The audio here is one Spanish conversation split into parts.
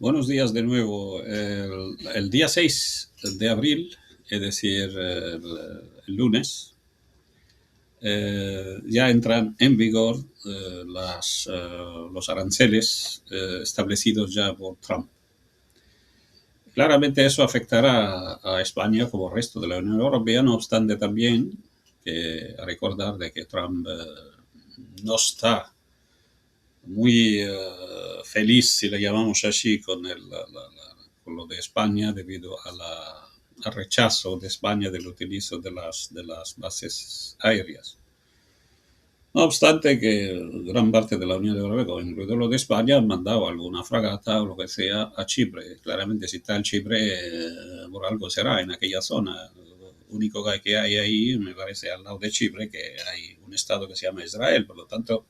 Buenos días de nuevo. El día 6 de abril, es decir, el lunes, ya entran en vigor los aranceles establecidos ya por Trump. Claramente eso afectará a España como el resto de la Unión Europea, no obstante también que recordar de que Trump no está muy feliz, si le llamamos así, con lo de España debido al rechazo de España del utilizo de las bases aéreas. No obstante que gran parte de la Unión Europea, incluido lo de España, han mandado alguna fragata o lo que sea a Chipre. Claramente si está en Chipre, por algo será en aquella zona. Lo único que hay ahí, me parece, al lado de Chipre, que hay un estado que se llama Israel. Por lo tanto,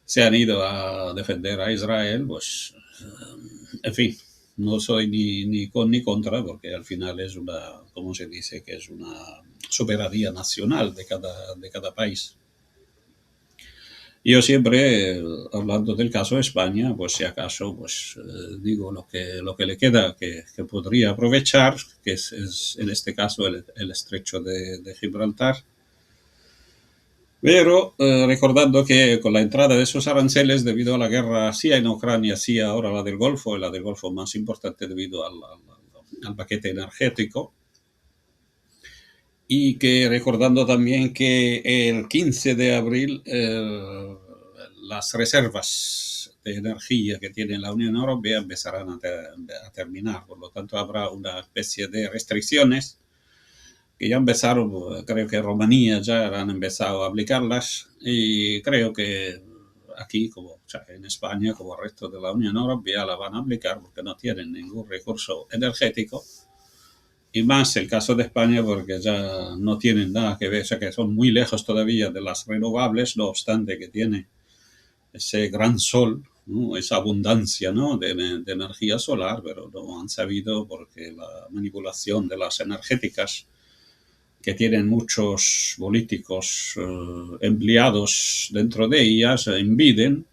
se han ido a defender a Israel, pues, en fin, no soy ni con ni contra, porque al final es una, como se dice, que es una soberanía nacional de cada país. Yo siempre, hablando del caso de España, pues si acaso, pues digo lo que le queda, que podría aprovechar, que es en este caso el estrecho de Gibraltar, pero recordando que con la entrada de esos aranceles, debido a la guerra, sí en Ucrania, sí ahora la del Golfo más importante debido al paquete energético, y que recordando también que el 15 de abril las reservas de energía que tiene la Unión Europea empezarán a terminar, por lo tanto habrá una especie de restricciones que ya empezaron, creo que Rumanía ya han empezado a aplicarlas y creo que aquí, como o sea, en España, como el resto de la Unión Europea, la van a aplicar porque no tienen ningún recurso energético. Y más el caso de España porque ya no tienen nada que ver, o sea que son muy lejos todavía de las renovables, no obstante que tiene ese gran sol, ¿no? Esa abundancia, ¿no? de energía solar, pero no han sabido porque la manipulación de las energéticas que tienen muchos políticos empleados dentro de ellas, impiden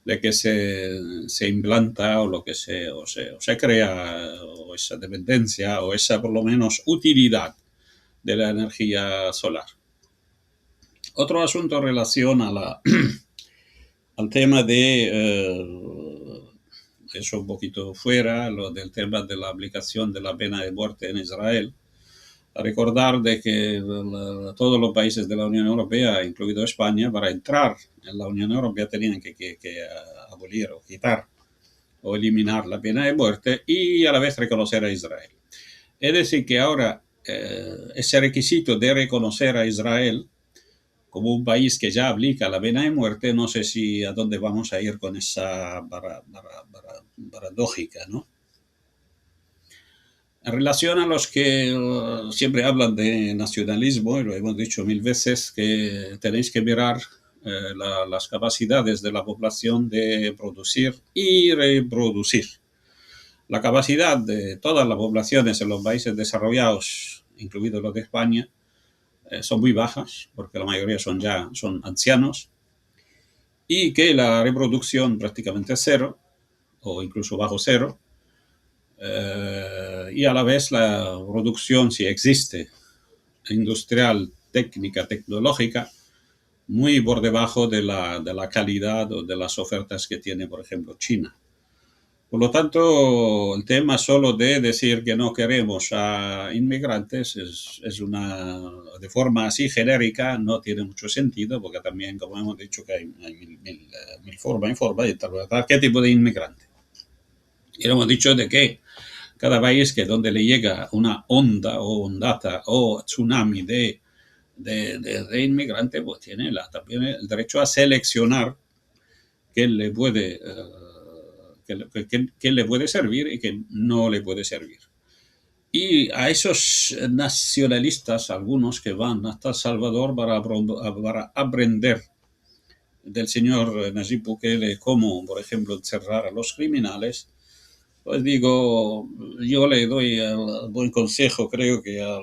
de que se implanta o lo que se crea o esa dependencia o esa por lo menos utilidad de la energía solar. Otro asunto en relación al tema eso un poquito fuera, lo del tema de la aplicación de la pena de muerte en Israel. A recordar de que todos los países de la Unión Europea, incluido España, para entrar en la Unión Europea tenían que abolir o quitar o eliminar la pena de muerte y a la vez reconocer a Israel. Es decir, que ahora ese requisito de reconocer a Israel como un país que ya aplica la pena de muerte, no sé si a dónde vamos a ir con esa paradójica, ¿no? En relación a los que siempre hablan de nacionalismo, y lo hemos dicho mil veces, que tenéis que mirar las capacidades de la población de producir y reproducir. La capacidad de todas las poblaciones en los países desarrollados, incluidos los de España, son muy bajas, porque la mayoría son ancianos, y que la reproducción prácticamente es cero, o incluso bajo cero, y a la vez la producción, si existe, industrial, técnica, tecnológica, muy por debajo de la calidad o de las ofertas que tiene, por ejemplo, China. Por lo tanto, el tema solo de decir que no queremos a inmigrantes de forma así genérica, no tiene mucho sentido, porque también, como hemos dicho, que hay mil formas y formas de interpretar qué tipo de inmigrante. Y hemos dicho de que cada país que donde le llega una onda o ondata o tsunami de inmigrante, pues tiene también el derecho a seleccionar qué le puede, qué le puede servir y qué no le puede servir. Y a esos nacionalistas, algunos que van hasta El Salvador para aprender del señor Nayib Bukele cómo, por ejemplo, encerrar a los criminales, pues digo, yo le doy el buen consejo, creo que a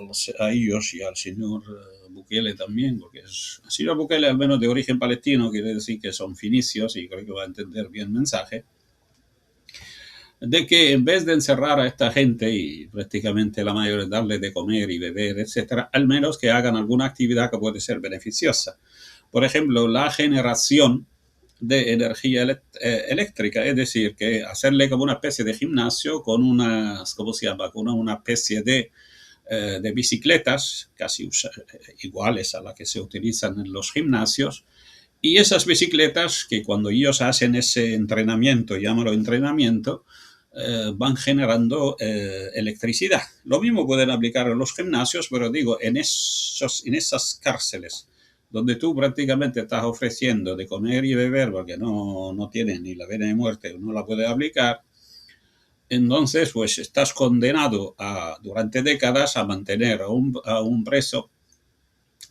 ellos y al señor Bukele también, porque el señor Bukele, al menos de origen palestino, quiere decir que son finicios y creo que va a entender bien el mensaje, de que en vez de encerrar a esta gente y prácticamente la mayoría darle de comer y beber, etcétera, al menos que hagan alguna actividad que puede ser beneficiosa. Por ejemplo, la generación de energía eléctrica, es decir, que hacerle como una especie de gimnasio con unas, ¿cómo se llama? Con una especie de bicicletas casi iguales a las que se utilizan en los gimnasios. Y esas bicicletas que cuando ellos hacen ese entrenamiento, llámalo entrenamiento, van generando electricidad. Lo mismo pueden aplicar en los gimnasios, pero digo, en esas cárceles donde tú prácticamente estás ofreciendo de comer y beber porque no tienes ni la pena de muerte, no la puedes aplicar, entonces pues estás condenado durante décadas a mantener a un preso.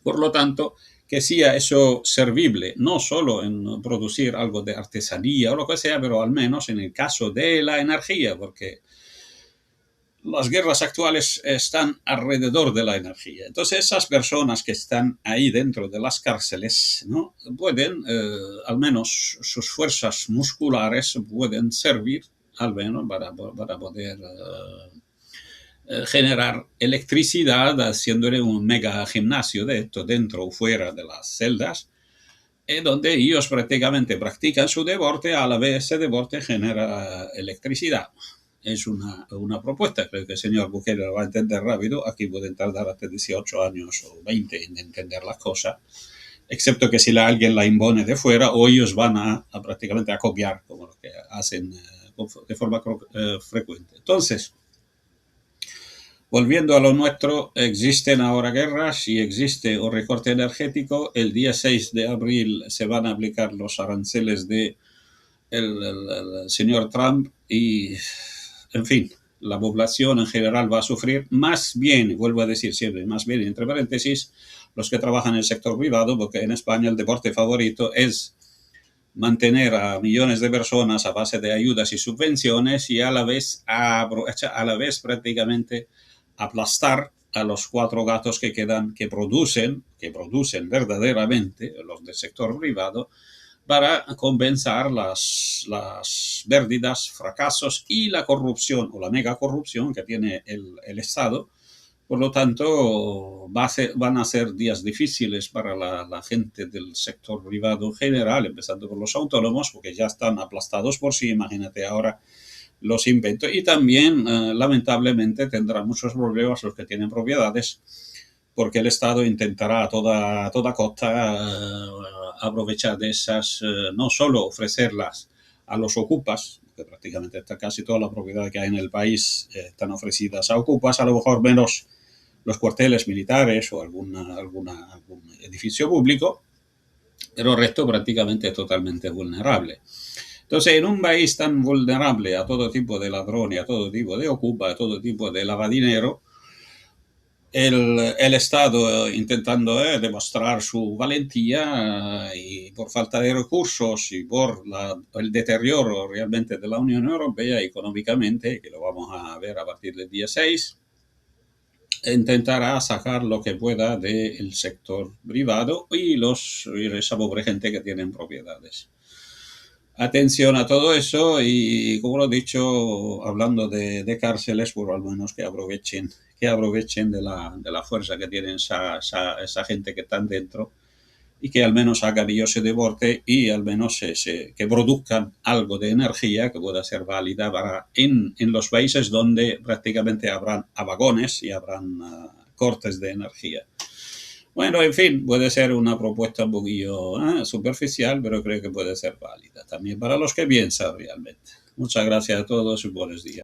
Por lo tanto, que sea eso servible, no solo en producir algo de artesanía o lo que sea, pero al menos en el caso de la energía, porque las guerras actuales están alrededor de la energía. Entonces, esas personas que están ahí dentro de las cárceles, ¿no? Pueden, al menos sus fuerzas musculares pueden servir, al menos para poder generar electricidad haciéndole un mega gimnasio de esto dentro o fuera de las celdas, donde ellos prácticamente practican su deporte, a la vez ese deporte genera electricidad. Es una propuesta, creo que el señor Bukele lo va a entender rápido. Aquí pueden tardar hasta 18 años o 20 en entender las cosas, excepto que si alguien la impone de fuera, o ellos van a prácticamente a copiar, como lo que hacen de forma frecuente. Entonces, volviendo a lo nuestro, existen ahora guerras y existe un recorte energético. El día 6 de abril se van a aplicar los aranceles de el señor Trump y, en fin, la población en general va a sufrir. Más bien, vuelvo a decir siempre, más bien, entre paréntesis, los que trabajan en el sector privado, porque en España el deporte favorito es mantener a millones de personas a base de ayudas y subvenciones y a la vez prácticamente aplastar a los 4 gatos que quedan, que producen verdaderamente los del sector privado, para compensar las pérdidas, fracasos y la corrupción o la mega corrupción que tiene el Estado. Por lo tanto, van a ser días difíciles para la gente del sector privado en general, empezando por los autónomos, porque ya están aplastados por sí. Imagínate ahora los inventos. Y también, lamentablemente, tendrán muchos problemas los que tienen propiedades, porque el Estado intentará a toda costa aprovechar de esas, no solo ofrecerlas a los ocupas, que prácticamente está casi toda la propiedad que hay en el país están ofrecidas a ocupas, a lo mejor menos los cuarteles militares o algún edificio público, pero el resto prácticamente es totalmente vulnerable. Entonces, en un país tan vulnerable a todo tipo de ladrones, a todo tipo de ocupa, a todo tipo de lavadinero, el Estado intentando demostrar su valentía y por falta de recursos y por el deterioro realmente de la Unión Europea económicamente, que lo vamos a ver a partir del día 6, intentará sacar lo que pueda del sector privado y esa pobre gente que tienen propiedades. Atención a todo eso y, como lo he dicho, hablando de cárceles, por al menos que aprovechen de la fuerza que tienen esa gente que están dentro y que al menos hagan ellos ese deporte y al menos que produzcan algo de energía que pueda ser válida en los países donde prácticamente habrán apagones y habrán cortes de energía. Bueno, en fin, puede ser una propuesta un poquillo superficial, pero creo que puede ser válida también para los que piensan realmente. Muchas gracias a todos y buenos días.